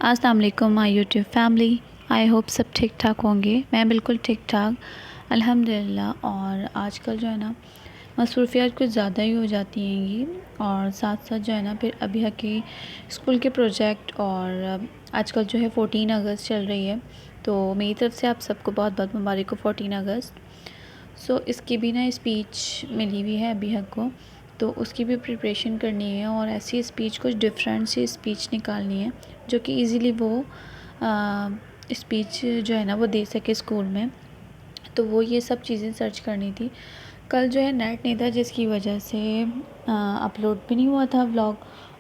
अस्सलाम वालेकुम my YouTube family. I hope सब ठीक ठाक होंगे। मैं बिल्कुल ठीक ठाक अल्हम्दुलिल्लाह। और आजकल जो है ना मसरूफ़ियात कुछ ज़्यादा ही हो जाती हैं ये, और साथ साथ जो है ना फिर अभी के स्कूल के प्रोजेक्ट, और आजकल जो है 14 अगस्त चल रही है, तो मेरी तरफ़ से आप सबको बहुत बहुत मुबारक हो 14 अगस्त। इसकी भी ना स्पीच मिली हुई है अभी को, तो उसकी भी प्रिपरेशन करनी है, और ऐसी स्पीच कुछ डिफरेंट सी स्पीच निकालनी है जो कि इजीली वो स्पीच जो है ना वो दे सके स्कूल में। तो वो ये सब चीज़ें सर्च करनी थी। कल जो है नेट नहीं था, जिसकी वजह से अपलोड भी नहीं हुआ था व्लॉग,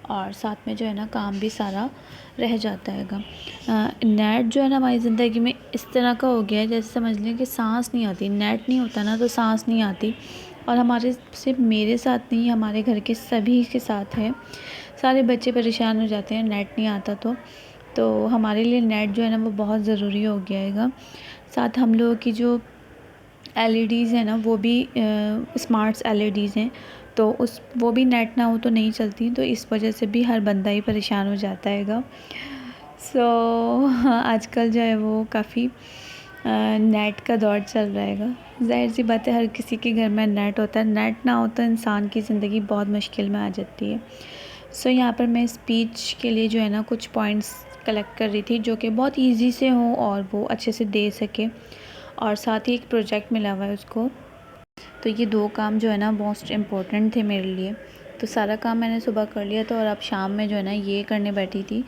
और साथ में जो है ना काम भी सारा रह जाता है। नेट जो है ना हमारी ज़िंदगी में इस तरह का हो गया है, जैसे समझ लें कि सांस नहीं आती। नेट नहीं होता ना तो सांस नहीं आती, और हमारे सिर्फ मेरे साथ नहीं, हमारे घर के सभी के साथ है। सारे बच्चे परेशान हो जाते हैं नेट नहीं आता तो हमारे लिए नेट जो है ना वो बहुत ज़रूरी हो गया है। साथ हम लोगों की जो एलईडीज़ हैं ना वो भी स्मार्ट्स एलईडीज़ हैं, तो वो भी नेट ना हो तो नहीं चलती, तो इस वजह से भी हर बंदा ही परेशान हो जाता है। आजकल जो है वो काफ़ी नेट का दौर चल रहा है। ज़ाहिर सी बात है, हर किसी के घर में नेट होता है। नेट ना हो तो इंसान की ज़िंदगी बहुत मुश्किल में आ जाती है। यहाँ पर मैं स्पीच के लिए जो है ना कुछ पॉइंट्स कलेक्ट कर रही थी जो कि बहुत इजी से हों और वो अच्छे से दे सके, और साथ ही एक प्रोजेक्ट मिला हुआ है उसको। तो ये दो काम जो है ना मोस्ट इम्पोर्टेंट थे मेरे लिए, तो सारा काम मैंने सुबह कर लिया था, और अब शाम में जो है ना ये करने बैठी थी।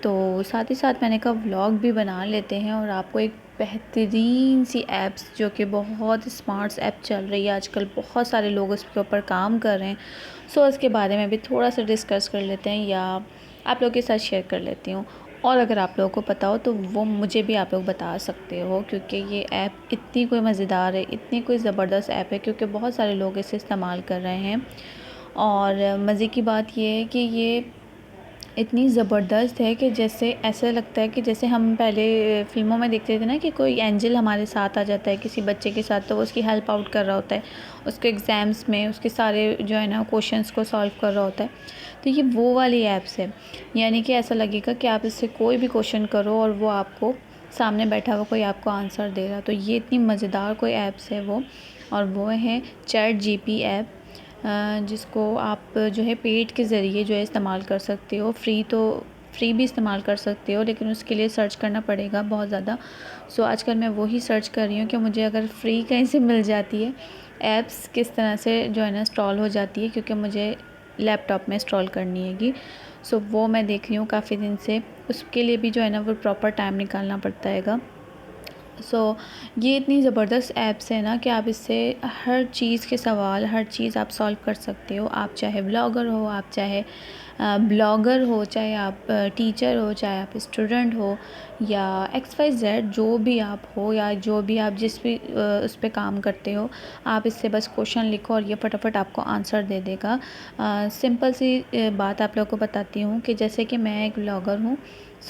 तो साथ ही साथ मैंने कहा व्लॉग भी बना लेते हैं, और आपको एक बेहतरीन सी ऐप्स जो कि बहुत स्मार्ट्स ऐप चल रही है आजकल, बहुत सारे लोग उसके ऊपर काम कर रहे हैं, उसके बारे में भी थोड़ा सा डिस्कस कर लेते हैं, या आप लोग के साथ शेयर कर लेती हूँ। और अगर आप लोगों को पता हो तो वो मुझे भी आप लोग बता सकते हो, क्योंकि ये ऐप इतनी कोई मज़ेदार है, इतनी कोई ज़बरदस्त ऐप है, क्योंकि बहुत सारे लोग इसे इस्तेमाल कर रहे हैं। और मज़े की बात ये है कि ये इतनी ज़बरदस्त है कि जैसे ऐसा लगता है कि जैसे हम पहले फ़िल्मों में देखते थे ना कि कोई एंजल हमारे साथ आ जाता है किसी बच्चे के साथ, तो वो उसकी हेल्प आउट कर रहा होता है, उसके एग्ज़ाम्स में उसके सारे जो है ना क्वेश्चंस को सॉल्व कर रहा होता है। तो ये वो वाली ऐप्स है, यानी कि ऐसा लगेगा कि आप इससे कोई भी क्वेश्चन करो और वो आपको सामने बैठा हुआ कोई आपको आंसर दे रहा। तो ये इतनी मज़ेदार कोई ऐप्स है वो, और वो है चैट जीपी ऐप, जिसको आप जो है पेड के ज़रिए जो है इस्तेमाल कर सकते हो। फ्री भी इस्तेमाल कर सकते हो, लेकिन उसके लिए सर्च करना पड़ेगा बहुत ज़्यादा। आजकल मैं वही सर्च कर रही हूँ कि मुझे अगर फ्री कहीं से मिल जाती है, ऐप्स किस तरह से जो है ना इंस्टॉल हो जाती है, क्योंकि मुझे लैपटॉप में इंस्टॉल करनी हैगी। वो मैं देख रही हूँ काफ़ी दिन से, उसके लिए भी जो है ना वो प्रॉपर टाइम निकालना पड़ता है। ये इतनी ज़बरदस्त ऐप्स है ना कि आप इससे हर चीज़ के सवाल, हर चीज़ आप सॉल्व कर सकते हो। आप चाहे ब्लॉगर हो, आप चाहे ब्लॉगर हो, चाहे आप टीचर हो, चाहे आप स्टूडेंट हो, या XYZ जो भी आप हो, या जो भी आप जिस भी उस पे काम करते हो, आप इससे बस क्वेश्चन लिखो और ये फटाफट आपको आंसर दे देगा। सिंपल सी बात आप लोगों को बताती हूँ कि जैसे कि मैं एक ब्लॉगर हूँ,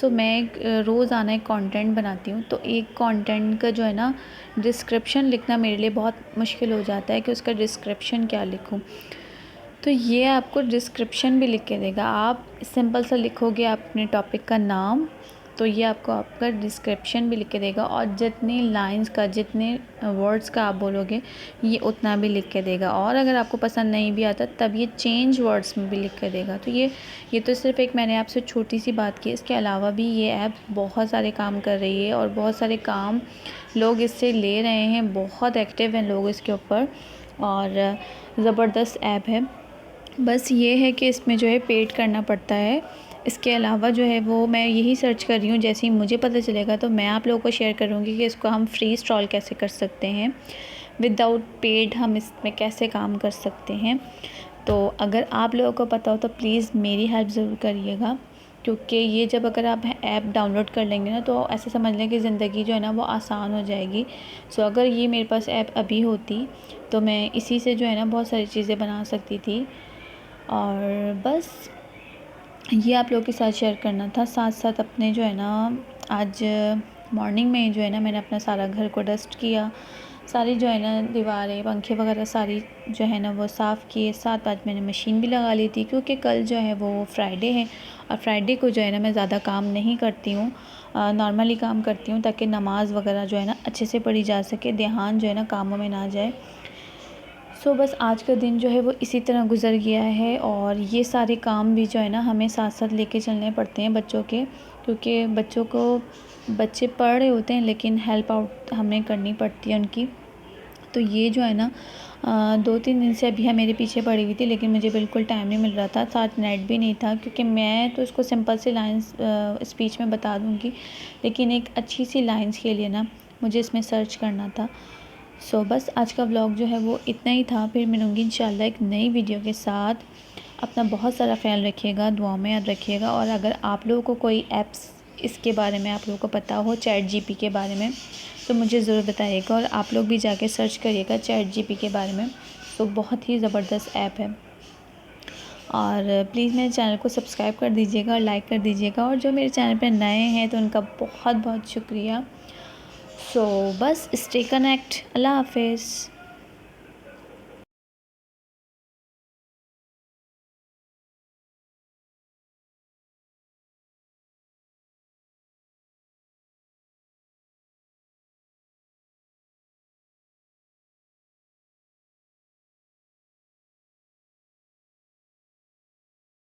मैं एक रोज़ाना एक कंटेंट बनाती हूँ, तो एक कंटेंट का जो है ना डिस्क्रिप्शन लिखना मेरे लिए बहुत मुश्किल हो जाता है कि उसका डिस्क्रिप्शन क्या लिखूँ। तो ये आपको डिस्क्रिप्शन भी लिख के देगा। आप सिंपल सा लिखोगे अपने टॉपिक का नाम, तो ये आपको आपका डिस्क्रिप्शन भी लिख के देगा, और जितनी लाइंस का, जितने वर्ड्स का आप बोलोगे ये उतना भी लिख के देगा। और अगर आपको पसंद नहीं भी आता तब ये चेंज वर्ड्स में भी लिख के देगा। तो ये तो सिर्फ एक मैंने आपसे छोटी सी बात की, इसके अलावा भी ये ऐप बहुत सारे काम कर रही है, और बहुत सारे काम लोग इससे ले रहे हैं, बहुत एक्टिव हैं लोग इसके ऊपर, और ज़बरदस्त ऐप है। बस ये है कि इसमें जो है पेड करना पड़ता है। इसके अलावा जो है वो मैं यही सर्च कर रही हूँ, जैसे ही मुझे पता चलेगा तो मैं आप लोगों को शेयर करूँगी कि इसको हम फ्री इंस्टॉल कैसे कर सकते हैं, विदाउट पेड हम इसमें कैसे काम कर सकते हैं। तो अगर आप लोगों को पता हो तो प्लीज़ मेरी हेल्प ज़रूर करिएगा, क्योंकि ये जब अगर आप ऐप डाउनलोड कर लेंगे ना तो ऐसे समझ लें कि ज़िंदगी जो है ना वो आसान हो जाएगी। अगर ये मेरे पास ऐप अभी होती तो मैं इसी से जो है ना बहुत सारी चीज़ें बना सकती थी। और बस ये आप लोगों के साथ शेयर करना था। साथ साथ अपने जो है ना आज मॉर्निंग में जो है ना मैंने अपना सारा घर को डस्ट किया, सारी जो है ना दीवारें, पंखे वगैरह सारी जो है ना वो साफ़ किए। साथ साथ मैंने मशीन भी लगा ली थी, क्योंकि कल जो है वो फ्राइडे है और फ्राइडे को जो है ना मैं ज़्यादा काम नहीं करती हूँ, नॉर्मली काम करती हूँ, ताकि नमाज़ वगैरह जो है ना अच्छे से पढ़ी जा सके, ध्यान जो है ना कामों में ना जाए। सो बस आज का दिन जो है वो इसी तरह गुज़र गया है। और ये सारे काम भी जो है ना हमें साथ साथ लेके चलने पड़ते हैं बच्चों के, क्योंकि बच्चे पढ़ रहे होते हैं लेकिन हेल्प आउट हमें करनी पड़ती है उनकी। तो ये जो है ना 2-3 दिन से अभी मेरे पीछे पड़ी हुई थी, लेकिन मुझे बिल्कुल टाइम नहीं मिल रहा था, साथ नेट भी नहीं था, क्योंकि मैं तो इसको सिंपल सी लाइंस स्पीच में बता दूँगी, लेकिन एक अच्छी सी लाइंस के लिए ना मुझे इसमें सर्च करना था। सो बस आज का व्लॉग जो है वो इतना ही था। फिर मिलूँगी इंशाल्लाह एक नई वीडियो के साथ। अपना बहुत सारा ख्याल रखिएगा, दुआ में याद रखिएगा। और अगर आप लोगों को कोई ऐप्स इसके बारे में आप लोगों को पता हो, चैट जीपी के बारे में, तो मुझे ज़रूर बताइएगा। और आप लोग भी जाके सर्च करिएगा चैट जीपी के बारे में, तो बहुत ही ज़बरदस्त ऐप है। और प्लीज़ मेरे चैनल को सब्सक्राइब कर दीजिएगा और लाइक कर दीजिएगा। और जो मेरे चैनल पर नए हैं तो उनका बहुत बहुत शुक्रिया। सो बस स्टे कनेक्ट। अल्लाह हाफ़िज़।